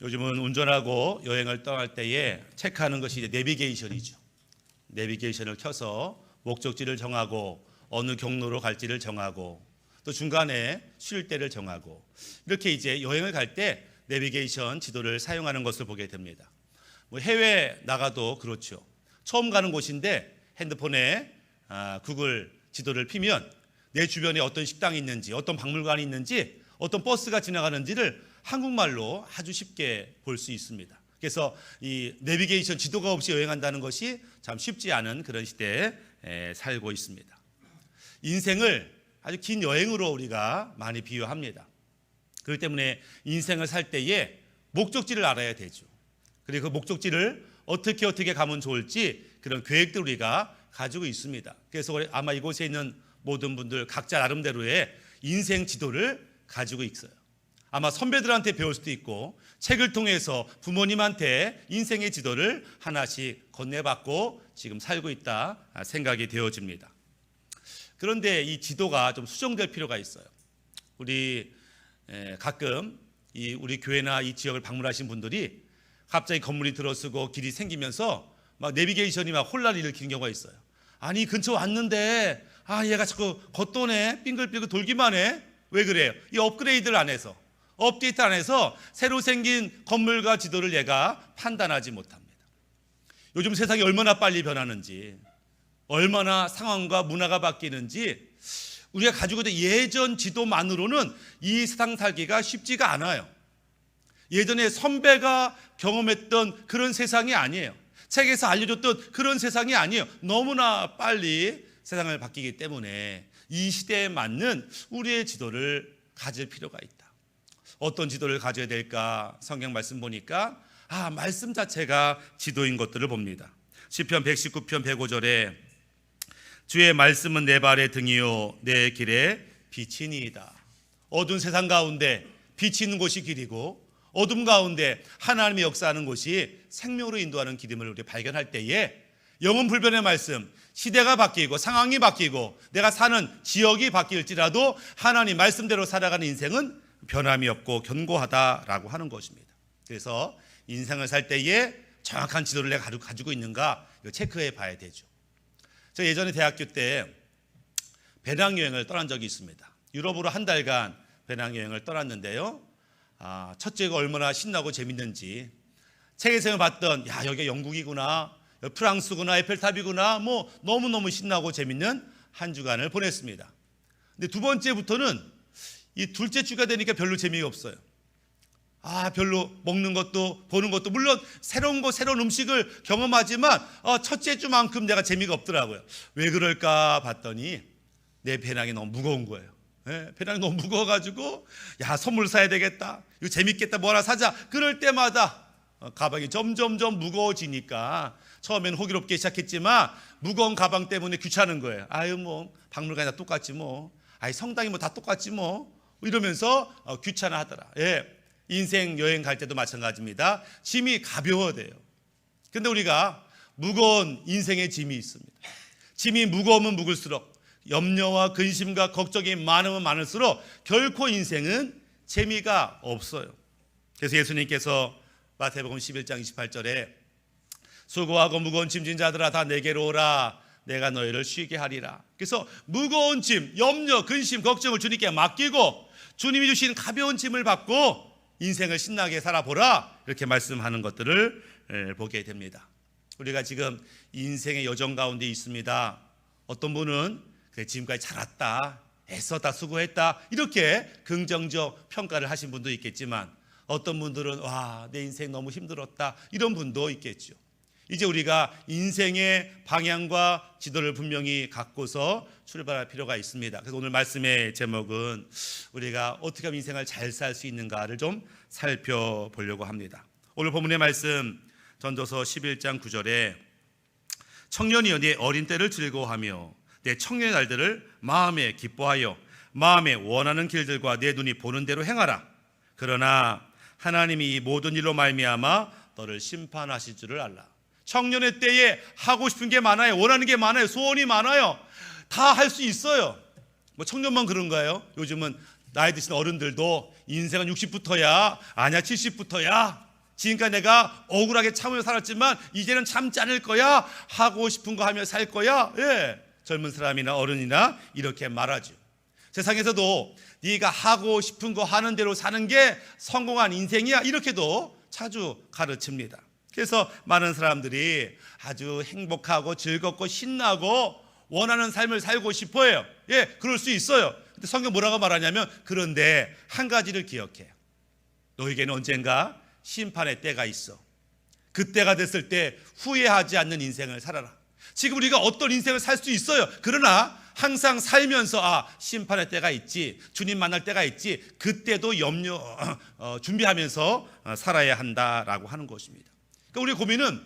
요즘은 운전하고 여행을 떠날 때에 체크하는 것이 이제 내비게이션이죠. 내비게이션을 켜서 목적지를 정하고 어느 경로로 갈지를 정하고 또 중간에 쉴 때를 정하고 이렇게 이제 여행을 갈 때 내비게이션 지도를 사용하는 것을 보게 됩니다. 뭐 해외 나가도 그렇죠. 처음 가는 곳인데 핸드폰에 구글 지도를 피면 내 주변에 어떤 식당이 있는지, 어떤 박물관이 있는지, 어떤 버스가 지나가는지를 한국말로 아주 쉽게 볼 수 있습니다. 그래서 이 내비게이션 지도가 없이 여행한다는 것이 참 쉽지 않은 그런 시대에 살고 있습니다. 인생을 아주 긴 여행으로 우리가 많이 비유합니다. 그렇기 때문에 인생을 살 때에 목적지를 알아야 되죠. 그리고 그 목적지를 어떻게 가면 좋을지 그런 계획들 우리가 가지고 있습니다. 그래서 아마 이곳에 있는 모든 분들 각자 나름대로의 인생 지도를 가지고 있어요. 아마 선배들한테 배울 수도 있고 책을 통해서 부모님한테 인생의 지도를 하나씩 건네받고 지금 살고 있다 생각이 되어집니다. 그런데 이 지도가 좀 수정될 필요가 있어요. 우리 가끔 우리 교회나 이 지역을 방문하신 분들이 갑자기 건물이 들어서고 길이 생기면서 막 내비게이션이 막 혼란을 일으키는 경우가 있어요. 아니 근처 왔는데 얘가 자꾸 겉도네 빙글빙글 돌기만 해. 왜 그래요? 이 업그레이드를 안 해서 업데이트 안 해서 새로 생긴 건물과 지도를 얘가 판단하지 못합니다. 요즘 세상이 얼마나 빨리 변하는지, 얼마나 상황과 문화가 바뀌는지 우리가 가지고 있는 예전 지도만으로는 이 세상 살기가 쉽지가 않아요. 예전에 선배가 경험했던 그런 세상이 아니에요. 책에서 알려줬던 그런 세상이 아니에요. 너무나 빨리 세상을 바뀌기 때문에 이 시대에 맞는 우리의 지도를 가질 필요가 있다. 어떤 지도를 가져야 될까? 성경 말씀 보니까 말씀 자체가 지도인 것들을 봅니다. 시편 119편 105절에 주의 말씀은 내 발의 등이요 내 길에 빛이니이다. 어두운 세상 가운데 빛이 있는 곳이 길이고 어둠 가운데 하나님의 역사하는 곳이 생명으로 인도하는 길임을 우리 발견할 때에 영혼 불변의 말씀, 시대가 바뀌고 상황이 바뀌고 내가 사는 지역이 바뀔지라도 하나님 말씀대로 살아가는 인생은 변함이 없고 견고하다라고 하는 것입니다. 그래서 인생을 살 때에 정확한 지도를 내가 가지고 있는가 이거 체크해 봐야 되죠. 저 예전에 대학교 때 배낭여행을 떠난 적이 있습니다. 유럽으로 한 달간 배낭여행을 떠났는데요. 첫째가 얼마나 신나고 재밌는지 책에서 봤던 여기가 영국이구나, 프랑스구나, 에펠탑이구나 뭐 너무너무 신나고 재밌는 한 주간을 보냈습니다. 근데 두 번째부터는 이 둘째 주가 되니까 별로 재미가 없어요. 별로 먹는 것도 보는 것도 물론 새로운 음식을 경험하지만 첫째 주만큼 내가 재미가 없더라고요. 왜 그럴까 봤더니 내 배낭이 너무 무거운 거예요. 배낭이 너무 무거워가지고 선물 사야 되겠다, 이거 재밌겠다, 뭐 하나 사자. 그럴 때마다 가방이 점점점 무거워지니까 처음에는 호기롭게 시작했지만 무거운 가방 때문에 귀찮은 거예요. 뭐 박물관이 다 똑같지 뭐, 성당이 뭐 다 똑같지 뭐 이러면서 귀찮아하더라. 인생 여행 갈 때도 마찬가지입니다. 짐이 가벼워야 돼요. 근데 우리가 무거운 인생의 짐이 있습니다. 짐이 무거우면 무거울수록 염려와 근심과 걱정이 많으면 많을수록 결코 인생은 재미가 없어요. 그래서 예수님께서 마태복음 11장 28절에 수고하고 무거운 짐진 자들아 다 내게로 오라 내가 너희를 쉬게 하리라. 그래서 무거운 짐, 염려, 근심, 걱정을 주님께 맡기고 주님이 주신 가벼운 짐을 받고 인생을 신나게 살아보라 이렇게 말씀하는 것들을 보게 됩니다. 우리가 지금 인생의 여정 가운데 있습니다. 어떤 분은 그래 지금까지 잘 왔다, 애썼다, 수고했다 이렇게 긍정적 평가를 하신 분도 있겠지만 어떤 분들은 내 인생 너무 힘들었다 이런 분도 있겠죠. 이제 우리가 인생의 방향과 지도를 분명히 갖고서 출발할 필요가 있습니다. 그래서 오늘 말씀의 제목은 우리가 어떻게 하면 인생을 잘 살 수 있는가를 좀 살펴보려고 합니다. 오늘 본문의 말씀 전도서 11장 9절에 청년이여 내 어린 때를 즐거워하며 내 청년의 날들을 마음에 기뻐하여 마음에 원하는 길들과 내 눈이 보는 대로 행하라. 그러나 하나님이 이 모든 일로 말미암아 너를 심판하실 줄을 알라. 청년의 때에 하고 싶은 게 많아요. 원하는 게 많아요. 소원이 많아요. 다 할 수 있어요. 뭐 청년만 그런가요? 요즘은 나이 드신 어른들도 인생은 60부터야, 아니야 70부터야 지금까지 내가 억울하게 참으며 살았지만 이제는 참지 않을 거야. 하고 싶은 거 하며 살 거야. 젊은 사람이나 어른이나 이렇게 말하죠. 세상에서도 네가 하고 싶은 거 하는 대로 사는 게 성공한 인생이야, 이렇게도 자주 가르칩니다. 그래서 많은 사람들이 아주 행복하고 즐겁고 신나고 원하는 삶을 살고 싶어요. 그럴 수 있어요. 근데 성경 뭐라고 말하냐면, 그런데 한 가지를 기억해. 너에게는 언젠가 심판의 때가 있어. 그때가 됐을 때 후회하지 않는 인생을 살아라. 지금 우리가 어떤 인생을 살 수 있어요. 그러나 항상 살면서 심판의 때가 있지, 주님 만날 때가 있지, 그때도 준비하면서 살아야 한다라고 하는 것입니다. 그러니까 우리 고민은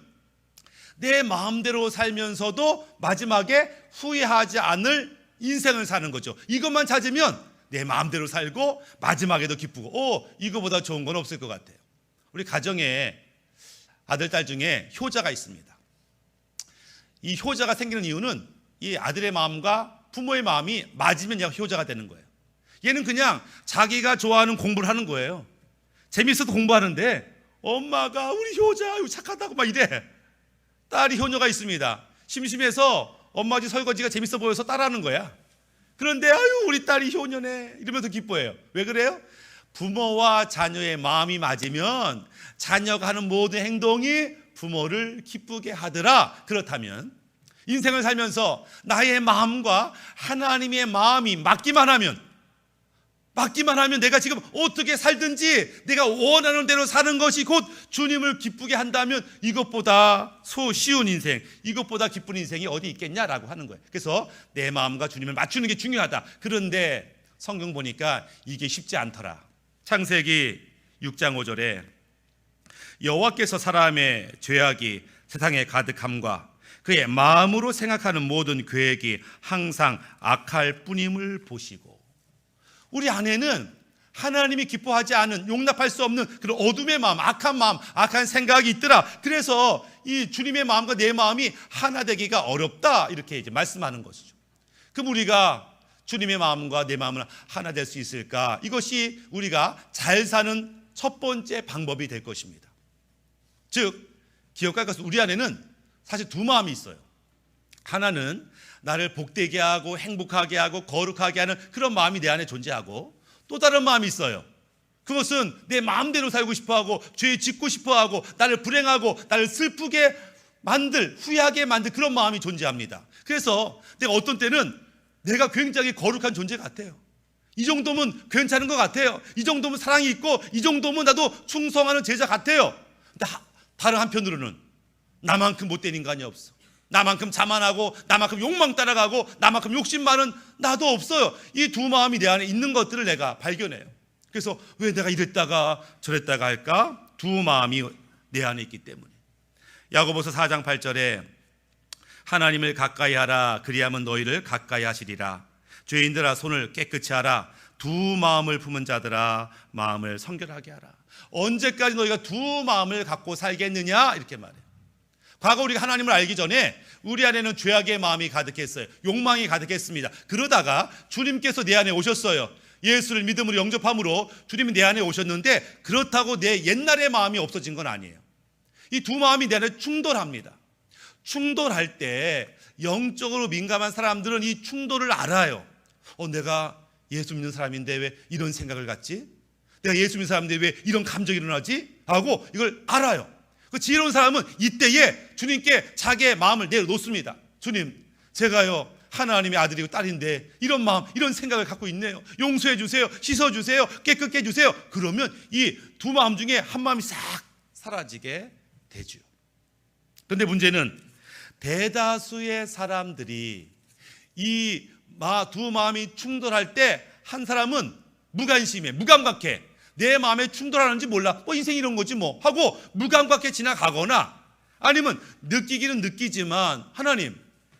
내 마음대로 살면서도 마지막에 후회하지 않을 인생을 사는 거죠. 이것만 찾으면 내 마음대로 살고 마지막에도 기쁘고 이거보다 좋은 건 없을 것 같아요. 우리 가정에 아들, 딸 중에 효자가 있습니다. 이 효자가 생기는 이유는 이 아들의 마음과 부모의 마음이 맞으면 얘가 효자가 되는 거예요. 얘는 그냥 자기가 좋아하는 공부를 하는 거예요. 재밌어도 공부하는데 엄마가 우리 효자 착하다고 막 이래. 딸이 효녀가 있습니다. 심심해서 엄마 집 설거지가 재밌어 보여서 따라하는 거야. 그런데 우리 딸이 효녀네 이러면서 기뻐해요. 왜 그래요? 부모와 자녀의 마음이 맞으면 자녀가 하는 모든 행동이 부모를 기쁘게 하더라. 그렇다면 인생을 살면서 나의 마음과 하나님의 마음이 맞기만 하면 내가 지금 어떻게 살든지 내가 원하는 대로 사는 것이 곧 주님을 기쁘게 한다면 이것보다 쉬운 인생, 이것보다 기쁜 인생이 어디 있겠냐라고 하는 거예요. 그래서 내 마음과 주님을 맞추는 게 중요하다. 그런데 성경 보니까 이게 쉽지 않더라. 창세기 6장 5절에 여호와께서 사람의 죄악이 세상에 가득함과 그의 마음으로 생각하는 모든 계획이 항상 악할 뿐임을 보시고, 우리 안에는 하나님이 기뻐하지 않은, 용납할 수 없는 그런 어둠의 마음, 악한 생각이 있더라. 그래서 이 주님의 마음과 내 마음이 하나 되기가 어렵다, 이렇게 이제 말씀하는 것이죠. 그럼 우리가 주님의 마음과 내 마음은 하나 될 수 있을까? 이것이 우리가 잘 사는 첫 번째 방법이 될 것입니다. 즉, 기억할 것은 우리 안에는 사실 두 마음이 있어요. 하나는 나를 복되게 하고 행복하게 하고 거룩하게 하는 그런 마음이 내 안에 존재하고, 또 다른 마음이 있어요. 그것은 내 마음대로 살고 싶어하고 죄 짓고 싶어하고 나를 불행하고 나를 슬프게 후회하게 만들 그런 마음이 존재합니다. 그래서 내가 어떤 때는 내가 굉장히 거룩한 존재 같아요. 이 정도면 괜찮은 것 같아요. 이 정도면 사랑이 있고 이 정도면 나도 충성하는 제자 같아요. 근데 다른 한편으로는 나만큼 못된 인간이 없어. 나만큼 자만하고 나만큼 욕망 따라가고 나만큼 욕심 많은 나도 없어요. 이 두 마음이 내 안에 있는 것들을 내가 발견해요. 그래서 왜 내가 이랬다가 저랬다가 할까? 두 마음이 내 안에 있기 때문에. 야고보서 4장 8절에 하나님을 가까이 하라, 그리하면 너희를 가까이 하시리라. 죄인들아 손을 깨끗이 하라. 두 마음을 품은 자들아 마음을 성결하게 하라. 언제까지 너희가 두 마음을 갖고 살겠느냐, 이렇게 말해요. 과거 우리가 하나님을 알기 전에 우리 안에는 죄악의 마음이 가득했어요. 욕망이 가득했습니다. 그러다가 주님께서 내 안에 오셨어요. 예수를 믿음으로 영접함으로 주님이 내 안에 오셨는데, 그렇다고 내 옛날의 마음이 없어진 건 아니에요. 이 두 마음이 내 안에 충돌합니다. 충돌할 때 영적으로 민감한 사람들은 이 충돌을 알아요. 내가 예수 믿는 사람인데 왜 이런 생각을 갖지? 내가 예수 믿는 사람인데 왜 이런 감정이 일어나지? 하고 이걸 알아요. 그 지혜로운 사람은 이때에 주님께 자기의 마음을 내려놓습니다. 주님, 제가요 하나님의 아들이고 딸인데 이런 마음, 이런 생각을 갖고 있네요. 용서해 주세요. 씻어 주세요. 깨끗게 해주세요. 그러면 이 두 마음 중에 한 마음이 싹 사라지게 되죠. 그런데 문제는 대다수의 사람들이 이 두 마음이 충돌할 때 한 사람은 무관심해, 무감각해. 내 마음에 충돌하는지 몰라. 인생 이런 거지 뭐 하고 무감각해 지나가거나, 아니면 느끼기는 느끼지만 하나님,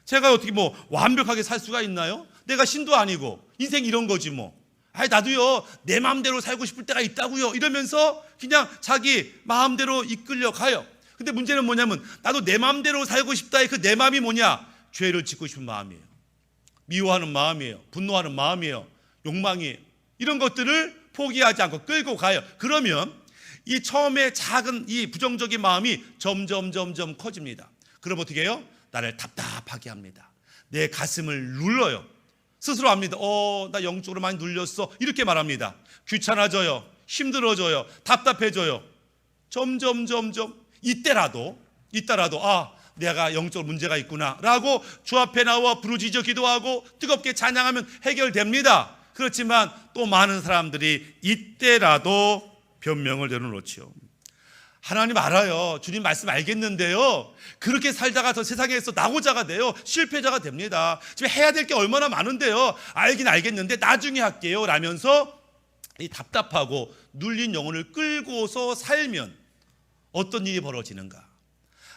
제가 어떻게 완벽하게 살 수가 있나요? 내가 신도 아니고 인생 이런 거지 뭐. 나도요 내 마음대로 살고 싶을 때가 있다고요. 이러면서 그냥 자기 마음대로 이끌려 가요. 근데 문제는 뭐냐면 나도 내 마음대로 살고 싶다의 그 내 마음이 뭐냐? 죄를 짓고 싶은 마음이에요. 미워하는 마음이에요. 분노하는 마음이에요. 욕망이에요. 이런 것들을 포기하지 않고 끌고 가요. 그러면 이 처음에 작은 이 부정적인 마음이 점점 커집니다. 그럼 어떻게 해요? 나를 답답하게 합니다. 내 가슴을 눌러요. 스스로 압니다. 나 영적으로 많이 눌렸어. 이렇게 말합니다. 귀찮아져요. 힘들어져요. 답답해져요. 점점 이때라도 내가 영적으로 문제가 있구나 라고 주 앞에 나와 부르짖어 기도하고 뜨겁게 찬양하면 해결됩니다. 그렇지만 또 많은 사람들이 이때라도 변명을 내려놓지요. 하나님 알아요. 주님 말씀 알겠는데요. 그렇게 살다가 저 세상에서 낙오자가 돼요. 실패자가 됩니다. 지금 해야 될 게 얼마나 많은데요. 알긴 알겠는데 나중에 할게요 라면서 이 답답하고 눌린 영혼을 끌고서 살면 어떤 일이 벌어지는가?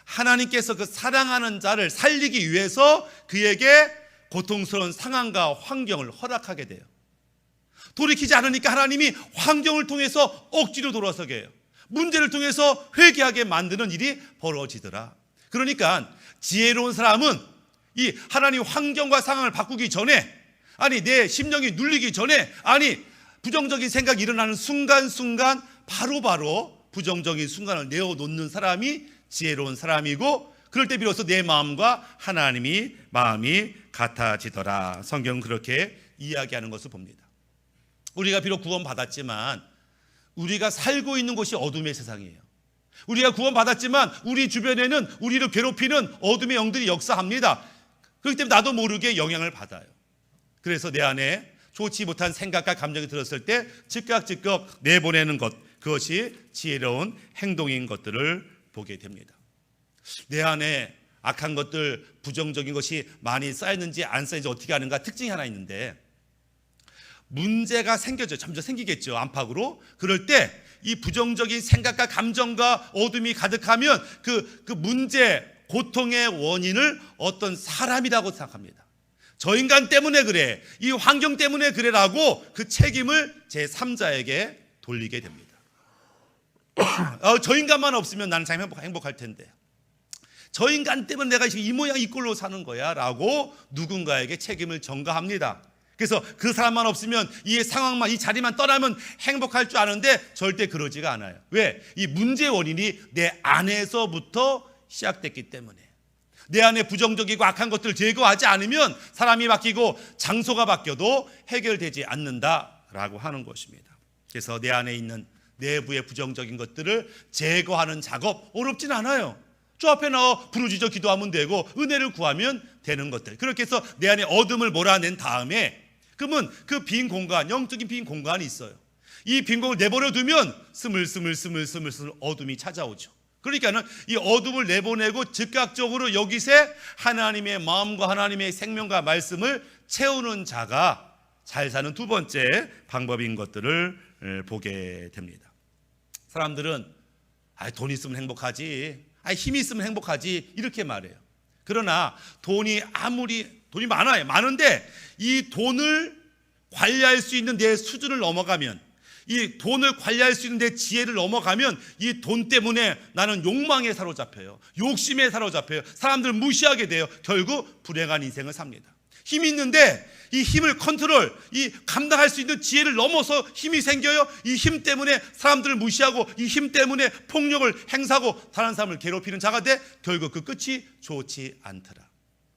하나님께서 그 사랑하는 자를 살리기 위해서 그에게 고통스러운 상황과 환경을 허락하게 돼요. 돌이키지 않으니까 하나님이 환경을 통해서 억지로 돌아서게 해요. 문제를 통해서 회개하게 만드는 일이 벌어지더라. 그러니까 지혜로운 사람은 이 하나님 환경과 상황을 바꾸기 전에, 내 심령이 눌리기 전에, 부정적인 생각이 일어나는 순간순간 바로바로 부정적인 순간을 내어놓는 사람이 지혜로운 사람이고, 그럴 때 비로소 내 마음과 하나님이 마음이 같아지더라. 성경은 그렇게 이야기하는 것을 봅니다. 우리가 비록 구원받았지만 우리가 살고 있는 곳이 어둠의 세상이에요. 우리가 구원받았지만 우리 주변에는 우리를 괴롭히는 어둠의 영들이 역사합니다. 그렇기 때문에 나도 모르게 영향을 받아요. 그래서 내 안에 좋지 못한 생각과 감정이 들었을 때 즉각 내보내는 것, 그것이 지혜로운 행동인 것들을 보게 됩니다. 내 안에 악한 것들, 부정적인 것이 많이 쌓였는지 안 쌓였는지 어떻게 아는가 특징이 하나 있는데, 문제가 생겨져 점점 생기겠죠. 안팎으로. 그럴 때 이 부정적인 생각과 감정과 어둠이 가득하면 그 문제, 고통의 원인을 어떤 사람이라고 생각합니다. 저 인간 때문에 그래, 이 환경 때문에 그래라고 그 책임을 제3자에게 돌리게 됩니다. 저 인간만 없으면 나는 참 행복할 텐데, 저 인간 때문에 내가 이 모양 이 꼴로 사는 거야 라고 누군가에게 책임을 전가합니다. 그래서 그 사람만 없으면 이 상황만, 이 자리만 떠나면 행복할 줄 아는데 절대 그러지가 않아요. 왜? 이 문제의 원인이 내 안에서부터 시작됐기 때문에. 내 안에 부정적이고 악한 것들을 제거하지 않으면 사람이 바뀌고 장소가 바뀌어도 해결되지 않는다라고 하는 것입니다. 그래서 내 안에 있는 내부의 부정적인 것들을 제거하는 작업 어렵진 않아요. 저 앞에 나와 부르짖어 기도하면 되고 은혜를 구하면 되는 것들. 그렇게 해서 내 안에 어둠을 몰아낸 다음에, 그러면 그 빈 공간, 영적인 빈 공간이 있어요. 이 빈 공간을 내버려 두면 스물스물 어둠이 찾아오죠. 그러니까는 이 어둠을 내보내고 즉각적으로 여기서 하나님의 마음과 하나님의 생명과 말씀을 채우는 자가 잘 사는 두 번째 방법인 것들을 보게 됩니다. 사람들은 돈 있으면 행복하지, 힘이 있으면 행복하지 이렇게 말해요. 그러나 돈이 많은데 이 돈을 관리할 수 있는 내 수준을 넘어가면, 이 돈을 관리할 수 있는 내 지혜를 넘어가면 이 돈 때문에 나는 욕망에 사로잡혀요. 욕심에 사로잡혀요. 사람들을 무시하게 돼요. 결국 불행한 인생을 삽니다. 힘이 있는데 이 힘을 감당할 수 있는 지혜를 넘어서 힘이 생겨요. 이 힘 때문에 사람들을 무시하고 이 힘 때문에 폭력을 행사하고 다른 사람을 괴롭히는 자가 돼 결국 그 끝이 좋지 않더라.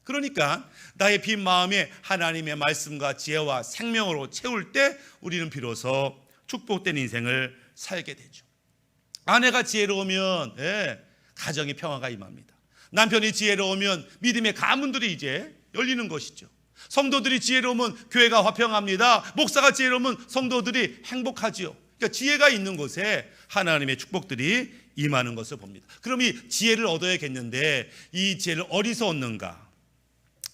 그러니까 나의 빈 마음에 하나님의 말씀과 지혜와 생명으로 채울 때 우리는 비로소 축복된 인생을 살게 되죠. 아내가 지혜로우면 가정의 평화가 임합니다. 남편이 지혜로우면 믿음의 가문들이 이제 열리는 것이죠. 성도들이 지혜로우면 교회가 화평합니다. 목사가 지혜로우면 성도들이 행복하지요. 그러니까 지혜가 있는 곳에 하나님의 축복들이 임하는 것을 봅니다. 그럼 이 지혜를 얻어야겠는데 이 지혜를 어디서 얻는가?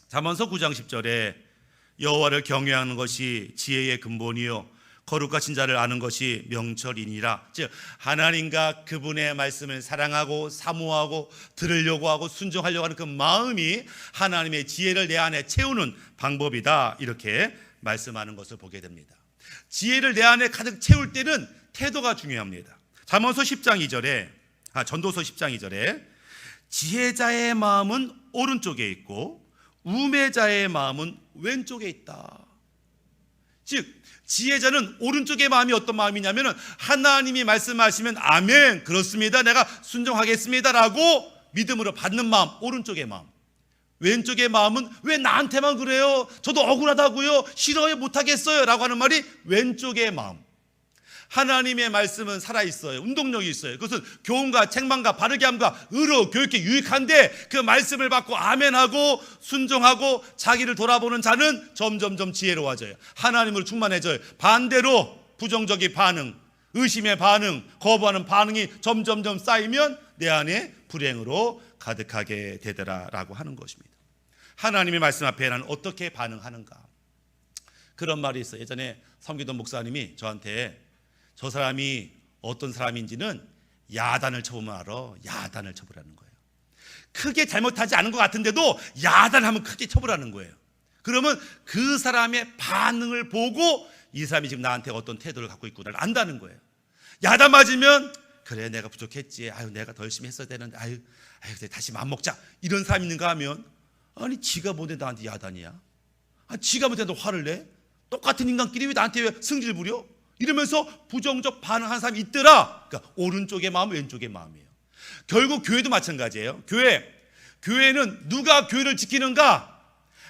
잠언서 9장 10절에 여호와를 경외하는 것이 지혜의 근본이요 거룩하신 자를 아는 것이 명철이니라. 즉 하나님과 그분의 말씀을 사랑하고 사모하고 들으려고 하고 순종하려고 하는 그 마음이 하나님의 지혜를 내 안에 채우는 방법이다, 이렇게 말씀하는 것을 보게 됩니다. 지혜를 내 안에 가득 채울 때는 태도가 중요합니다. 잠언서 10장 2절에 전도서 10장 2절에 지혜자의 마음은 오른쪽에 있고 우매자의 마음은 왼쪽에 있다. 즉 지혜자는 오른쪽의 마음이 어떤 마음이냐면 하나님이 말씀하시면 아멘, 그렇습니다, 내가 순종하겠습니다라고 믿음으로 받는 마음, 오른쪽의 마음. 왼쪽의 마음은 왜 나한테만 그래요? 저도 억울하다고요. 싫어요, 못하겠어요 라고 하는 말이 왼쪽의 마음. 하나님의 말씀은 살아있어요. 운동력이 있어요. 그것은 교훈과 책망과 바르게 함과 의로 교육에 유익한데 그 말씀을 받고 아멘하고 순종하고 자기를 돌아보는 자는 점점점 지혜로워져요. 하나님으로 충만해져요. 반대로 부정적인 반응, 의심의 반응, 거부하는 반응이 점점점 쌓이면 내 안에 불행으로 가득하게 되더라라고 하는 것입니다. 하나님의 말씀 앞에 나는 어떻게 반응하는가? 그런 말이 있어요. 예전에 섬기던 목사님이 저한테 저 사람이 어떤 사람인지는 야단을 쳐보면 알아. 야단을 쳐보라는 거예요. 크게 잘못하지 않은 것 같은데도 야단하면 크게 쳐보라는 거예요. 그러면 그 사람의 반응을 보고 이 사람이 지금 나한테 어떤 태도를 갖고 있구나를 안다는 거예요. 야단 맞으면 그래, 내가 부족했지, 아유 내가 더 열심히 했어야 되는데, 아유 다시 맘 먹자, 이런 사람이 있는가 하면, 아니 지가 뭔데 나한테 야단이야? 지가 뭔데 너 화를 내? 똑같은 인간끼리 왜 나한테 왜 승질 부려? 이러면서 부정적 반응하는 사람이 있더라. 그러니까 오른쪽의 마음, 왼쪽의 마음이에요. 결국 교회도 마찬가지예요. 교회는 누가 교회를 지키는가?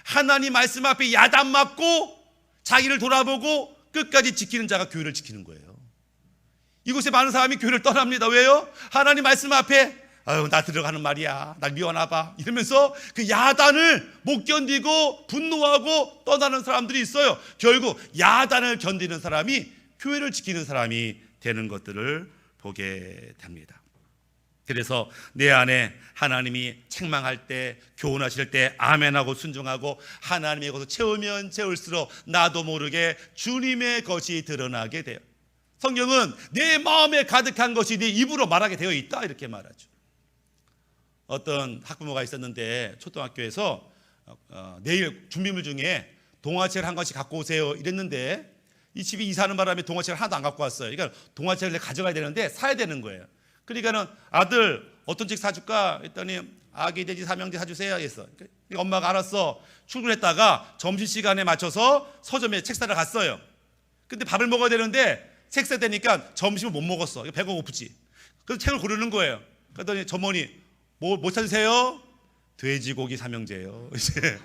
하나님 말씀 앞에 야단 맞고 자기를 돌아보고 끝까지 지키는 자가 교회를 지키는 거예요. 이곳에 많은 사람이 교회를 떠납니다. 왜요? 하나님 말씀 앞에 아유 나 들어가는 말이야, 날 미워하나 봐, 이러면서 그 야단을 못 견디고 분노하고 떠나는 사람들이 있어요. 결국 야단을 견디는 사람이 교회를 지키는 사람이 되는 것들을 보게 됩니다. 그래서 내 안에 하나님이 책망할 때, 교훈하실 때 아멘하고 순종하고 하나님의 것을 채우면 채울수록 나도 모르게 주님의 것이 드러나게 돼요. 성경은 내 마음에 가득한 것이 내 입으로 말하게 되어 있다, 이렇게 말하죠. 어떤 학부모가 있었는데 초등학교에서 내일 준비물 중에 동화책을 한 권씩 갖고 오세요 이랬는데 이 집이 이사하는 바람에 동화책을 하나도 안 갖고 왔어요. 그러니까 동화책을 가져가야 되는데 사야 되는 거예요. 그러니까는 아들 어떤 책 사줄까 했더니 아기 돼지 삼형제 사주세요 했어. 그러니까 엄마가 알았어. 출근했다가 점심시간에 맞춰서 서점에 책 사러 갔어요. 근데 밥을 먹어야 되는데 책 사야 되니까 점심을 못 먹었어. 배가 고프지. 그래서 책을 고르는 거예요. 그랬더니 점원이 뭐 찾으세요? 돼지고기 삼형제예요. 이제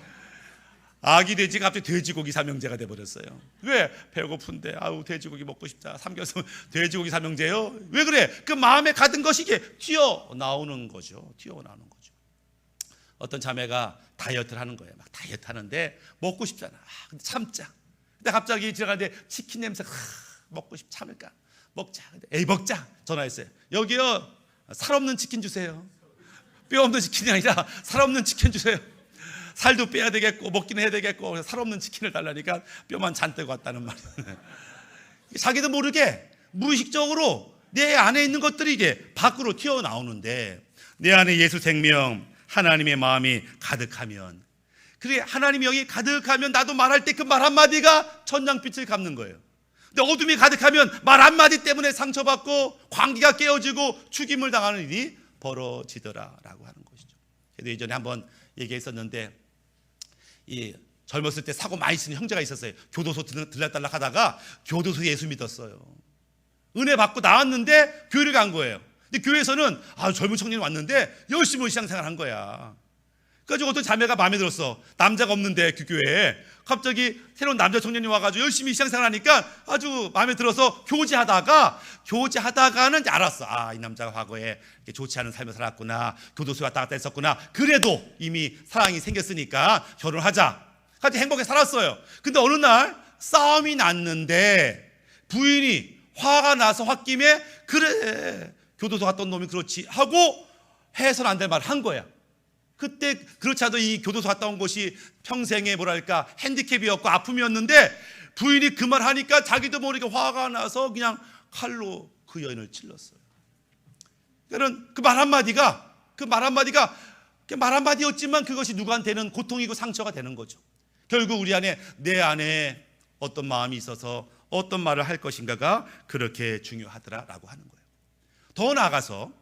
아기 돼지가 갑자기 돼지고기 삼형제가 돼버렸어요. 왜? 배고픈데 아우 돼지고기 먹고 싶다. 삼겹살 돼지고기 삼형제요? 왜 그래? 그 마음에 가진 것이 이게 튀어나오는 거죠. 튀어나오는 거죠. 어떤 자매가 다이어트를 하는 거예요. 막 다이어트 하는데 먹고 싶잖아. 근데 참자. 근데 갑자기 지나가는데 치킨 냄새가 먹고 싶, 참을까? 먹자. 근데 에이 먹자. 전화했어요. 여기요, 살 없는 치킨 주세요. 뼈 없는 치킨이 아니라 살 없는 치킨 주세요. 살도 빼야 되겠고 먹기는 해야 되겠고 살 없는 치킨을 달라니까 뼈만 잔뜩 왔다는 말이에요. 자기도 모르게 무의식적으로 내 안에 있는 것들이 이게 밖으로 튀어나오는데, 내 안에 예수 생명 하나님의 마음이 가득하면, 그래 하나님이 여기 가득하면 나도 말할 때 그 말 한마디가 천냥빛을 갚는 거예요. 근데 어둠이 가득하면 말 한마디 때문에 상처받고 관계가 깨어지고 죽임을 당하는 일이 벌어지더라라고 하는 것이죠. 저도 예전에 한번 얘기했었는데, 이 젊었을 때 사고 많이 치는 형제가 있었어요. 교도소 들락달락 하다가 교도소에 예수 믿었어요. 은혜 받고 나왔는데 교회를 간 거예요. 근데 교회에서는 젊은 청년이 왔는데 열심히 신앙생활 한 거야. 그래가지고 어떤 자매가 마음에 들었어. 남자가 없는데 그 교회에 갑자기 새로운 남자 청년이 와가지고 열심히 신앙생활 하니까 아주 마음에 들어서 교제하다가는 알았어. 이 남자가 과거에 좋지 않은 삶을 살았구나, 교도소에 왔다 갔다 했었구나. 그래도 이미 사랑이 생겼으니까 결혼하자. 같이 행복하게 살았어요. 근데 어느 날 싸움이 났는데 부인이 화가 나서 홧김에 그래 교도소 갔던 놈이 그렇지 하고 해서는 안 될 말을 한 거야. 그때 그렇지 않아도 이 교도소 갔다 온 것이 평생의 뭐랄까 핸디캡이었고 아픔이었는데, 부인이 그 말 하니까 자기도 모르게 화가 나서 그냥 칼로 그 여인을 찔렀어요. 그러니까 그 말 한마디였지만 그것이 누구한테는 고통이고 상처가 되는 거죠. 결국 우리 안에, 내 안에 어떤 마음이 있어서 어떤 말을 할 것인가가 그렇게 중요하더라라고 하는 거예요. 더 나아가서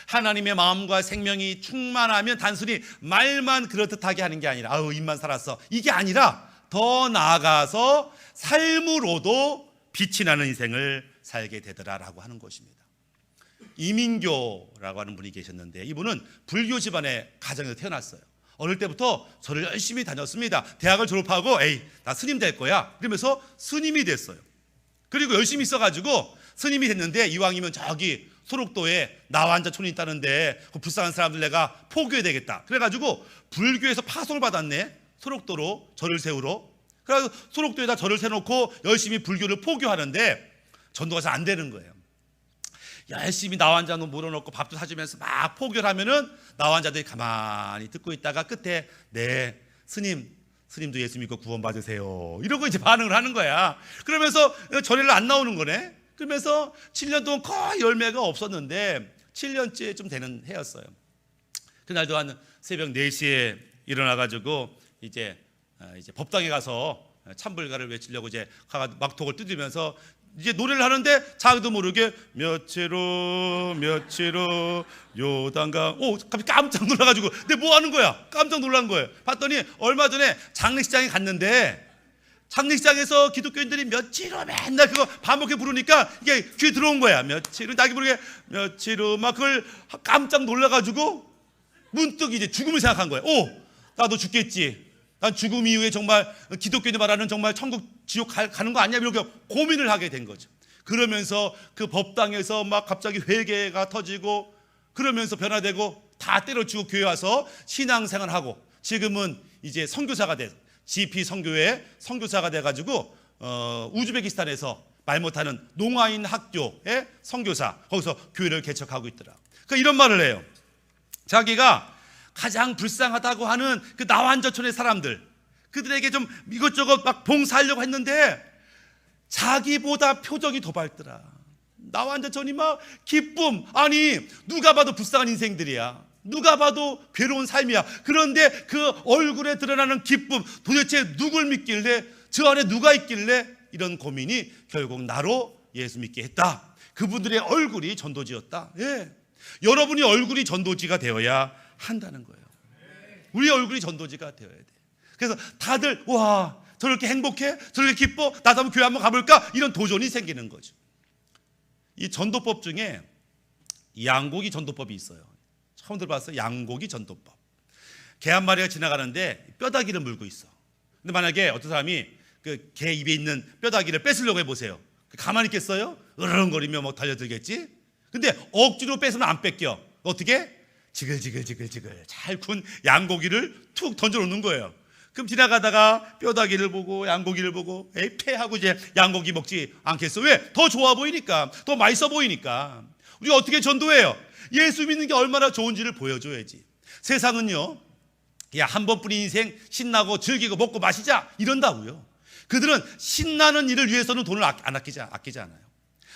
하나님의 마음과 생명이 충만하면 단순히 말만 그렇듯하게 하는 게 아니라 입만 살았어 이게 아니라 더 나아가서 삶으로도 빛이 나는 인생을 살게 되더라라고 하는 것입니다. 이민교라고 하는 분이 계셨는데 이분은 불교 집안의 가정에서 태어났어요. 어릴 때부터 절을 열심히 다녔습니다. 대학을 졸업하고 나 스님 될 거야 그러면서 스님이 됐어요. 그리고 열심히 있어가지고 스님이 됐는데 이왕이면 저기 소록도에 나완자촌이 있다는데 그 불쌍한 사람들 내가 포교해야 되겠다. 그래가지고 불교에서 파송을 받았네. 소록도로 절을 세우러. 그래서 소록도에다 절을 세놓고 열심히 불교를 포교하는데 전도가 잘 안 되는 거예요. 열심히 나완자도 물어놓고 밥도 사주면서 막 포교를 하면은 나완자들이 가만히 듣고 있다가 끝에 네 스님도 예수 믿고 구원 받으세요 이러고 이제 반응을 하는 거야. 그러면서 절에를 안 나오는 거네. 그러면서 7년 동안 거의 열매가 없었는데 7년째 좀 되는 해였어요. 그날도 한 새벽 4시에 일어나가지고 이제 법당에 가서 참불가를 외치려고 이제 막독을 뜯으면서 이제 노래를 하는데 자기도 모르게 며칠후 요단강 갑자기 깜짝 놀라가지고 근데 뭐 하는 거야? 깜짝 놀란 거예요. 봤더니 얼마 전에 장례식장에 갔는데 장례식장에서 기독교인들이 며칠후 맨날 그거 반복해 부르니까 이게 귀에 들어온 거야. 며칠후 나기 모르게 며칠후 막 그걸 깜짝 놀라가지고 문득 이제 죽음을 생각한 거예요. 나도 죽겠지. 난 죽음 이후에 정말 기독교인이 말하는 정말 천국 지옥 가는 거 아니야 이렇게 고민을 하게 된 거죠. 그러면서 그 법당에서 막 갑자기 회개가 터지고 그러면서 변화되고 다 때려치고 교회 와서 신앙생활하고 지금은 이제 선교사가 돼 GP 선교회 선교사가 돼가지고 우즈베키스탄에서 말 못하는 농아인 학교의 선교사 거기서 교회를 개척하고 있더라. 그러니까 이런 말을 해요. 자기가 가장 불쌍하다고 하는 그 나완저촌의 사람들 그들에게 좀 이것저것 막 봉사하려고 했는데 자기보다 표정이 더 밝더라. 나완저촌이 막 기쁨 아니 누가 봐도 불쌍한 인생들이야. 누가 봐도 괴로운 삶이야. 그런데 그 얼굴에 드러나는 기쁨 도대체 누굴 믿길래 저 안에 누가 있길래 이런 고민이 결국 나로 예수 믿게 했다. 그분들의 얼굴이 전도지였다. 여러분이 얼굴이 전도지가 되어야 한다는 거예요. 우리 얼굴이 전도지가 되어야 돼. 그래서 다들 와 저렇게 행복해? 저렇게 기뻐? 나도 한번 교회 한번 가볼까? 이런 도전이 생기는 거죠. 이 전도법 중에 양고기 전도법이 있어요. 처음 들어봤어요? 양고기 전도법. 개 한 마리가 지나가는데 뼈다귀를 물고 있어. 근데 만약에 어떤 사람이 그 개 입에 있는 뼈다귀를 뺏으려고 해보세요. 가만히 있겠어요? 으르렁거리며 뭐 달려들겠지? 근데 억지로 뺏으면 안 뺏겨. 어떻게? 지글지글 잘 군 양고기를 툭 던져놓는 거예요. 그럼 지나가다가 뼈다귀를 보고 양고기를 보고 패하고 이제 양고기 먹지 않겠어? 왜? 더 좋아 보이니까, 더 맛있어 보이니까. 우리가 어떻게 전도해요? 예수 믿는 게 얼마나 좋은지를 보여줘야지. 세상은요 한 번뿐인 인생 신나고 즐기고 먹고 마시자 이런다고요. 그들은 신나는 일을 위해서는 돈을 안 아끼지 않아요.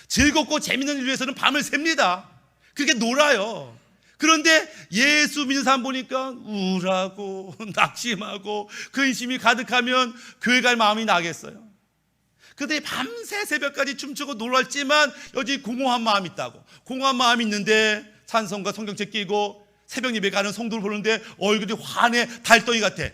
즐겁고 재밌는 일을 위해서는 밤을 셉니다. 그렇게 놀아요. 그런데 예수 믿는 사람 보니까 우울하고 낙심하고 근심이 가득하면 교회 갈 마음이 나겠어요? 그들이 밤새 새벽까지 춤추고 놀았지만 여전히 공허한 마음이 있다고. 공허한 마음이 있는데 찬송가 성경책 끼고 새벽 예배 가는 성도를 보는데 얼굴이 환해 달덩이 같아.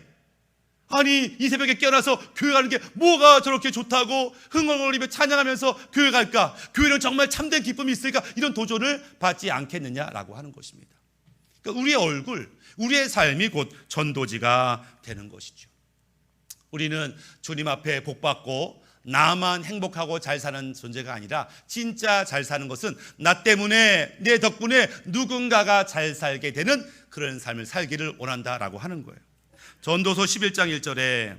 아니 이 새벽에 깨어나서 교회 가는 게 뭐가 저렇게 좋다고 흥얼거리며 찬양하면서 교회 갈까? 교회는 정말 참된 기쁨이 있을까? 이런 도전을 받지 않겠느냐라고 하는 것입니다. 그러니까 우리의 얼굴, 우리의 삶이 곧 전도지가 되는 것이죠. 우리는 주님 앞에 복받고 나만 행복하고 잘 사는 존재가 아니라 진짜 잘 사는 것은 나 때문에 내 덕분에 누군가가 잘 살게 되는 그런 삶을 살기를 원한다라고 하는 거예요. 전도서 11장 1절에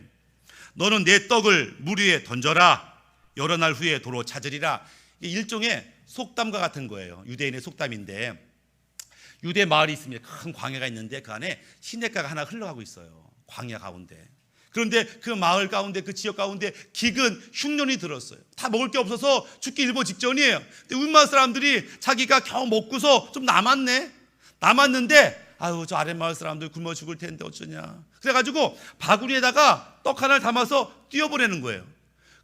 너는 내 떡을 물 위에 던져라 여러 날 후에 도로 찾으리라. 일종의 속담과 같은 거예요. 유대인의 속담인데 유대 마을이 있습니다. 큰 광야가 있는데 그 안에 시냇가가 하나 흘러가고 있어요. 광야 가운데. 그런데 그 마을 가운데 그 지역 가운데 기근 흉년이 들었어요. 다 먹을 게 없어서 죽기 일보 직전이에요. 근데 윗마을 사람들이 자기가 겨우 먹고서 좀 남았는데 아유 저 아랫마을 사람들 굶어 죽을 텐데 어쩌냐. 그래가지고 바구니에다가 떡 하나를 담아서 띄워보내는 거예요.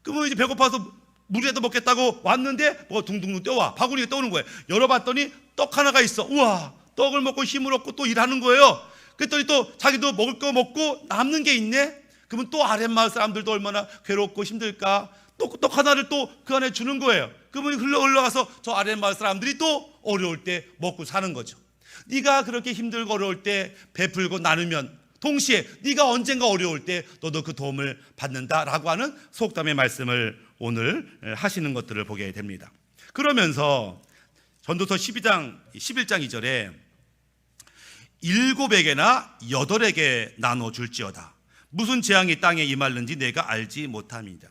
그러면 이제 배고파서 물에도 먹겠다고 왔는데 뭐가 둥둥 떠와. 바구니에 떠오는 거예요. 열어봤더니 떡 하나가 있어. 우와 떡을 먹고 힘을 얻고 또 일하는 거예요. 그랬더니 또 자기도 먹을 거 먹고 남는 게 있네. 그러면 또 아랫마을 사람들도 얼마나 괴롭고 힘들까? 또 하나를 또 그 안에 주는 거예요. 그러면 흘러가서 저 아랫마을 사람들이 또 어려울 때 먹고 사는 거죠. 네가 그렇게 힘들고 어려울 때 베풀고 나누면 동시에 네가 언젠가 어려울 때 너도 그 도움을 받는다라고 하는 속담의 말씀을 오늘 하시는 것들을 보게 됩니다. 그러면서 전도서 11장 2절에 7에게나 8에게 나눠줄지어다. 무슨 재앙이 땅에 임할는지 내가 알지 못함이다.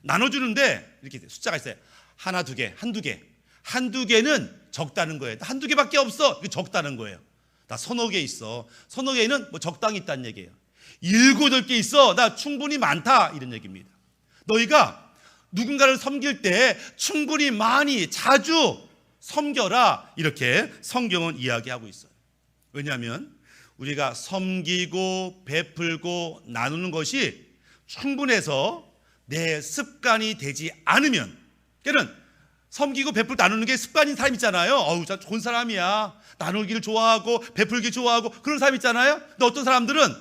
나눠주는데 이렇게 숫자가 있어요. 하나, 두 개, 한두 개. 한두 개는 적다는 거예요. 한두 개밖에 없어. 이게 적다는 거예요. 나 서너 개 있어. 서너 개는 뭐 적당히 있다는 얘기예요. 7, 8개 있어. 나 충분히 많다. 이런 얘기입니다. 너희가 누군가를 섬길 때 충분히 많이 자주 섬겨라. 이렇게 성경은 이야기하고 있어요. 왜냐하면 우리가 섬기고 베풀고 나누는 것이 충분해서 내 습관이 되지 않으면, 걔는 섬기고 베풀고 나누는 게 습관인 사람 있잖아요. 어우, 저 좋은 사람이야. 나누기를 좋아하고 베풀기 좋아하고 그런 사람 있잖아요. 근데 어떤 사람들은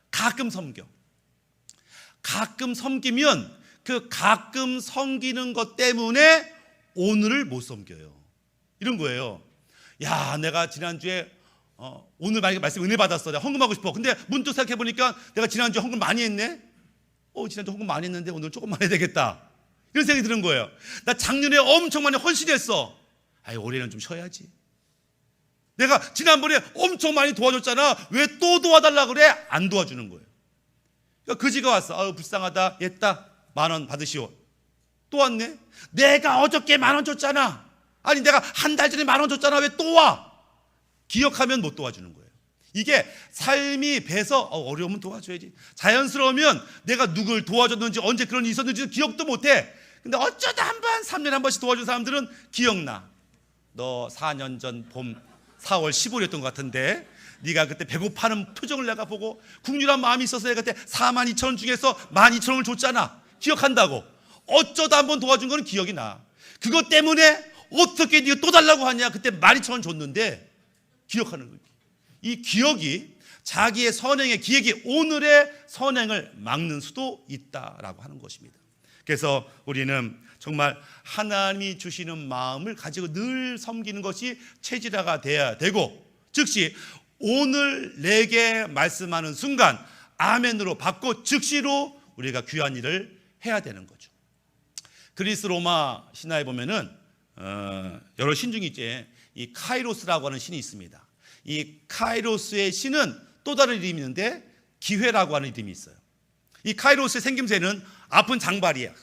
가끔 섬겨. 가끔 섬기면 그 가끔 섬기는 것 때문에 오늘을 못 섬겨요. 이런 거예요. 야, 내가 지난주에 오늘 만약에 말씀 은혜 받았어. 내가 헌금하고 싶어. 근데 문득 생각해 보니까 내가 지난주에 헌금 많이 했네. 지난주 헌금 많이 했는데 오늘 조금만 해야 되겠다. 이런 생각이 드는 거예요. 나 작년에 엄청 많이 헌신했어. 올해는 좀 쉬어야지. 내가 지난번에 엄청 많이 도와줬잖아. 왜 또 도와달라 그래? 안 도와주는 거예요. 그러니까 그지가 왔어. 불쌍하다. 옛다. 10,000원 받으시오. 또 왔네. 내가 어저께 10,000원 줬잖아. 아니 내가 한 달 전에 10,000원 줬잖아. 왜 또 와? 기억하면 못 도와주는 거예요. 이게 삶이 배서 어려우면 도와줘야지. 자연스러우면 내가 누굴 도와줬는지 언제 그런 일이 있었는지 기억도 못해. 근데 어쩌다 한 번, 3년에 한 번씩 도와준 사람들은 기억나. 너 4년 전 봄 4월 15일이었던 것 같은데 네가 그때 배고파하는 표정을 내가 보고 국률한 마음이 있어서 내가 그때 42,000원 중에서 12,000원을 줬잖아. 기억한다고. 어쩌다 한 번 도와준 거는 기억이 나. 그것 때문에 어떻게 네가 또 달라고 하냐. 그때 12,000원 줬는데 기억하는 거예요. 이 기억이 자기의 선행의 기억이 오늘의 선행을 막는 수도 있다라고 하는 것입니다. 그래서 우리는 정말 하나님이 주시는 마음을 가지고 늘 섬기는 것이 체질화가 돼야 되고, 즉시 오늘 내게 말씀하는 순간 아멘으로 받고 즉시로 우리가 귀한 일을 해야 되는 거죠. 그리스 로마 신화에 보면은 여러 신 중에 이제 이 카이로스라고 하는 신이 있습니다. 이 카이로스의 신은 또 다른 이름이 있는데 기회라고 하는 이름이 있어요. 이 카이로스의 생김새는 앞은 장발이야.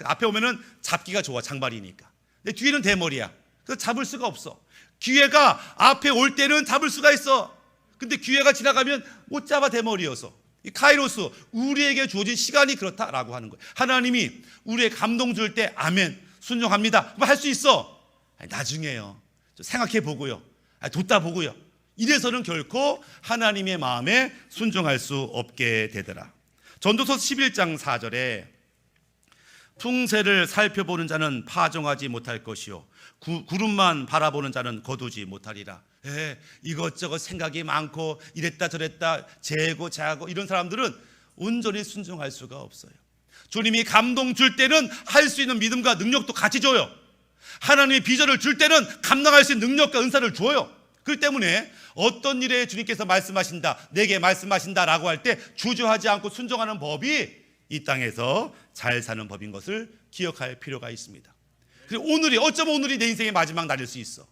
앞에 오면은 잡기가 좋아, 장발이니까. 근데 뒤에는 대머리야. 그래서 잡을 수가 없어. 기회가 앞에 올 때는 잡을 수가 있어. 근데 기회가 지나가면 못 잡아, 대머리여서. 이 카이로스, 우리에게 주어진 시간이 그렇다라고 하는 거예요. 하나님이 우리에게 감동 줄 때 아멘, 순종합니다. 그럼 할 수 있어. 나중에요. 생각해 보고요. 뒀다 보고요. 이래서는 결코 하나님의 마음에 순종할 수 없게 되더라. 전도서 11장 4절에 풍세를 살펴보는 자는 파종하지 못할 것이요 구름만 바라보는 자는 거두지 못하리라. 이것저것 생각이 많고 이랬다 저랬다 재고 자고 이런 사람들은 온전히 순종할 수가 없어요. 주님이 감동 줄 때는 할 수 있는 믿음과 능력도 같이 줘요. 하나님의 비전을 줄 때는 감당할 수 있는 능력과 은사를 줘요. 그렇기 때문에 어떤 일에 주님께서 말씀하신다, 내게 말씀하신다라고 할 때 주저하지 않고 순종하는 법이 이 땅에서 잘 사는 법인 것을 기억할 필요가 있습니다. 그리고 어쩌면 오늘이 내 인생의 마지막 날일 수 있어.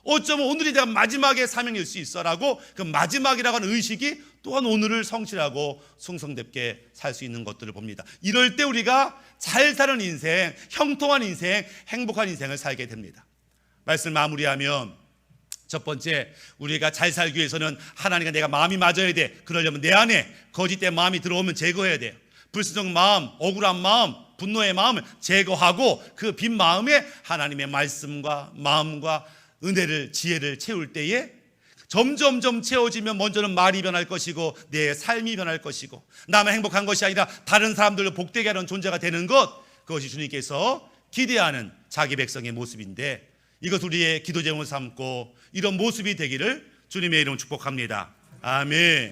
어쩌면 오늘이 내가 마지막의 사명일 수 있어라고 그 마지막이라고 하는 의식이 또한 오늘을 성실하고 충성답게 살 수 있는 것들을 봅니다. 이럴 때 우리가 잘 사는 인생, 형통한 인생, 행복한 인생을 살게 됩니다. 말씀 마무리하면 첫 번째, 우리가 잘 살기 위해서는 하나님과 내가 마음이 맞아야 돼. 그러려면 내 안에 거짓된 마음이 들어오면 제거해야 돼요. 불순종 마음, 억울한 마음, 분노의 마음을 제거하고 그 빈 마음에 하나님의 말씀과 마음과 은혜를, 지혜를 채울 때에 점점점 채워지면 먼저는 말이 변할 것이고 내 삶이 변할 것이고 나만 행복한 것이 아니라 다른 사람들을 복되게 하는 존재가 되는 것, 그것이 주님께서 기대하는 자기 백성의 모습인데 이것 우리의 기도 제목을 삼고 이런 모습이 되기를 주님의 이름으로 축복합니다. 아멘.